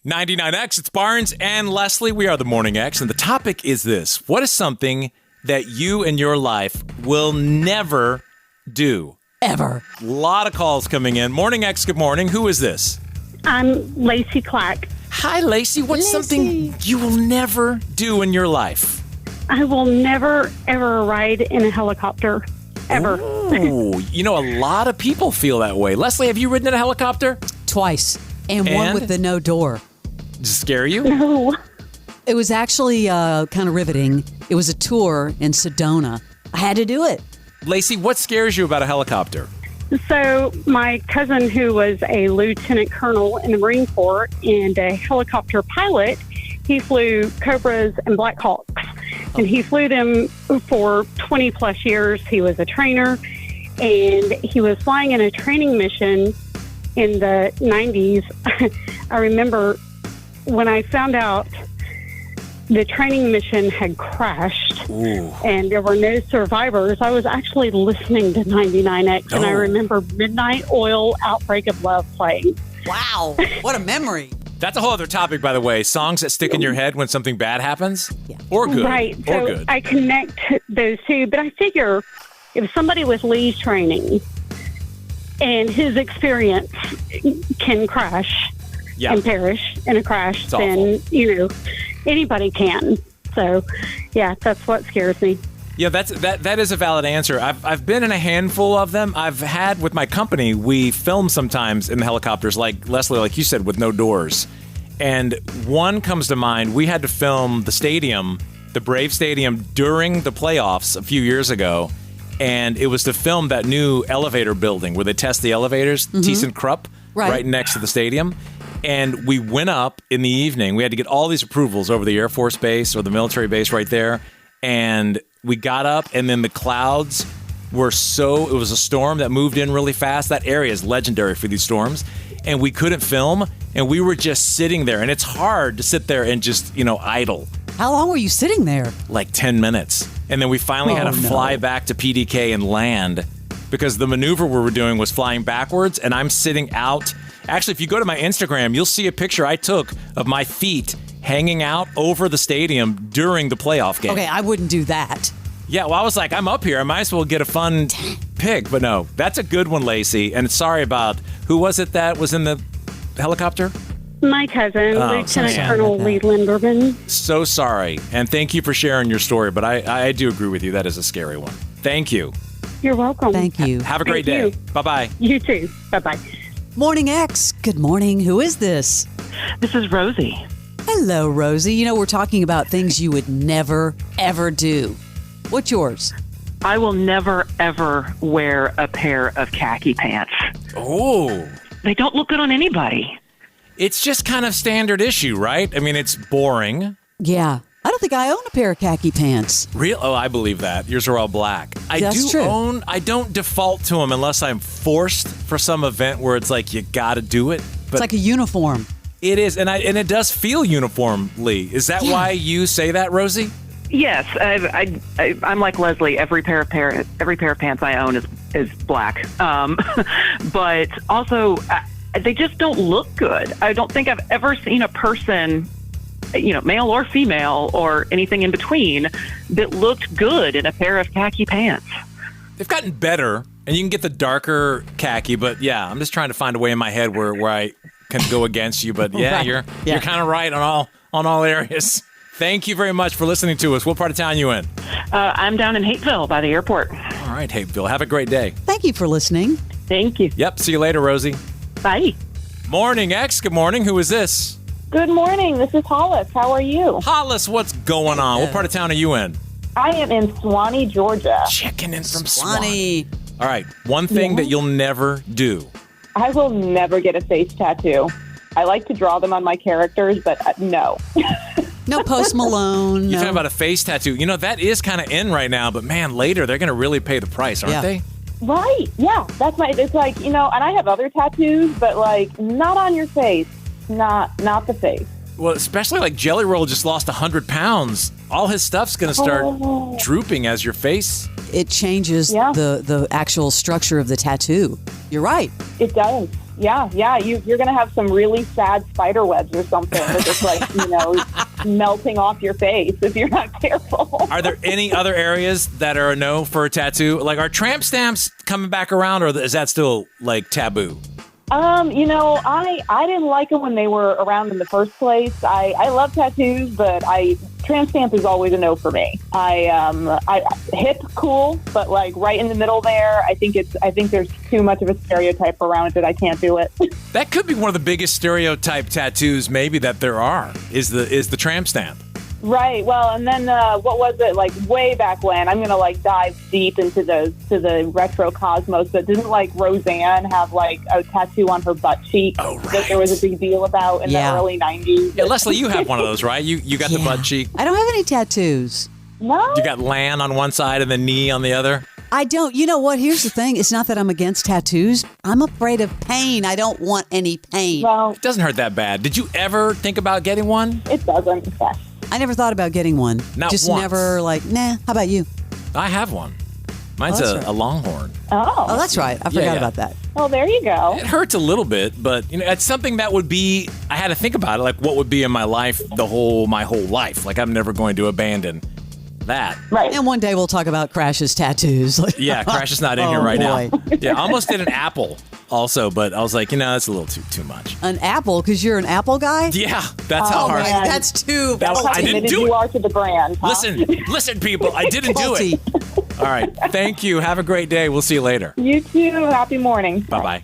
99X, it's Barnes and Leslie. We are the Morning X, and the topic is this. What is something that you in your life will never do? Ever. A lot of calls coming in. Morning X, good morning. Who is this? I'm Lacey Clack. Hi, Lacey. What's something you will never do in your life? I will never, ever ride in a helicopter. Ever. Oh, a lot of people feel that way. Leslie, have you ridden in a helicopter? Twice. And one with the no door. Did it scare you? No. It was actually kind of riveting. It was a tour in Sedona. I had to do it. Lacey, what scares you about a helicopter? So my cousin, who was a lieutenant colonel in the Marine Corps and a helicopter pilot, he flew Cobras and Black Hawks. And he flew them for 20 plus years. He was a trainer, and he was flying in a training mission in the 90s. I remember when I found out the training mission had crashed and there were no survivors, I was actually listening to 99X, and I remember Midnight Oil, Outbreak of Love playing. Wow. What a memory. That's a whole other topic, by the way. Songs that stick in your head when something bad happens? Yeah. Or good. Right. Or So good. I connect those two, but I figure if somebody with Lee's training and his experience can crash and perish in a crash, It's then, anybody can. So, yeah, that's what scares me. Yeah, that is a valid answer. I've been in a handful of them. I've had with my company, we film sometimes in the helicopters, like Leslie, like you said, with no doors. And one comes to mind. We had to film the stadium, the Brave Stadium, during the playoffs a few years ago. And it was to film that new elevator building where they test the elevators, ThyssenKrupp, right next to the stadium. And we went up in the evening. We had to get all these approvals over the Air Force Base or the military base right there. And we got up, and then the clouds were it was a storm that moved in really fast. That area is legendary for these storms. And we couldn't film, and we were just sitting there. And it's hard to sit there and just, idle. How long were you sitting there? Like 10 minutes. And then we finally had to fly back to PDK and land because the maneuver we were doing was flying backwards, and I'm sitting out. Actually, if you go to my Instagram, you'll see a picture I took of my feet hanging out over the stadium during the playoff game. Okay, I wouldn't do that. Yeah, well, I was like, I'm up here. I might as well get a fun pic. But no, that's a good one, Lacey. And sorry about, who was it that was in the helicopter? My cousin, Lieutenant Colonel Lee Linderman. So sorry. And thank you for sharing your story. But I do agree with you. That is a scary one. Thank you. You're welcome. Thank you. Have a great day. Bye-bye. You too. Bye-bye. Morning X, good morning. Who is this? This is Rosie. Hello, Rosie. We're talking about things you would never, ever do. What's yours? I will never, ever wear a pair of khaki pants. Oh. They don't look good on anybody. It's just kind of standard issue, right? I mean, it's boring. Yeah. I don't think I own a pair of khaki pants. Real? Oh, I believe that. Yours are all black. That's true. I don't default to them unless I'm forced for some event where it's like, you got to do it. But it's like a uniform. It is, and it does feel uniformly. Is that why you say that, Rosie? Yes, I'm like Leslie. Every pair of pants I own is black. But also, they just don't look good. I don't think I've ever seen a person, male or female or anything in between, that looked good in a pair of khaki pants. They've gotten better, and you can get the darker khaki. But yeah, I'm just trying to find a way in my head where I can go against you. But yeah, you're kind of right on all areas. Thank you very much for listening to us. What part of town are you in? I'm down in Hateville by the airport. All right, Hateville. Have a great day. Thank you for listening. Thank you. Yep. See you later, Rosie. Bye. Morning, X. Good morning. Who is this? Good morning. This is Hollis. How are you? Hollis, what's going on? What part of town are you in? I am in Swanee, Georgia. Checking in from Swanee. All right. One thing that you'll never do. I will never get a face tattoo. I like to draw them on my characters, but no. No Post Malone. You're talking about a face tattoo. That is kind of in right now, but man, later they're going to really pay the price, aren't they? Right. Yeah. It's like, and I have other tattoos, but like not on your face. Not the face. Well, especially like Jelly Roll just lost 100 pounds. All his stuff's going to start drooping as your face. It changes the actual structure of the tattoo. You're right. It does. Yeah. You're going to have some really sad spider webs or something that just melting off your face if you're not careful. Are there any other areas that are a no for a tattoo? Like, are tramp stamps coming back around, or is that still like taboo? I didn't like them when they were around in the first place. I love tattoos, but tramp stamp is always a no for me. Hip cool, but like right in the middle there, I think there's too much of a stereotype around it. I can't do it. That could be one of the biggest stereotype tattoos maybe that there are, is the tramp stamp. Right. Well, and then what was it, like way back when? I'm gonna like dive deep into the retro cosmos, but didn't like Roseanne have like a tattoo on her butt cheek that there was a big deal about in the early 90s? Yeah, Leslie, you have one of those, right? You got the butt cheek. I don't have any tattoos. No. You got Lan on one side and the knee on the other. I don't. You know what? Here's the thing. It's not that I'm against tattoos. I'm afraid of pain. I don't want any pain. Well, It doesn't hurt that bad. Did you ever think about getting one? it doesn't. Yeah. I never thought about getting one. Not Just once. never like, nah. How about you? I have one. Mine's that's a right. Longhorn. Oh, that's right. I forgot yeah. about that. Well, there you go. It hurts a little bit, but it's something that would be. I had to think about it, like what would be in my life my whole life. Like I'm never going to abandon that. Right. And one day we'll talk about Crash's tattoos. Yeah, Crash is not in here Oh, right boy. now. Yeah, I almost did an apple also, but I was like, that's a little too much. An apple, because you're an Apple guy? Yeah, that's how hard. man. That's too That was- How I didn't committed do you it. are to the brand. Huh? Listen, people, I didn't do it. faulty. All right, thank you. Have a great day. We'll see you later. You too. Happy morning. Bye-bye.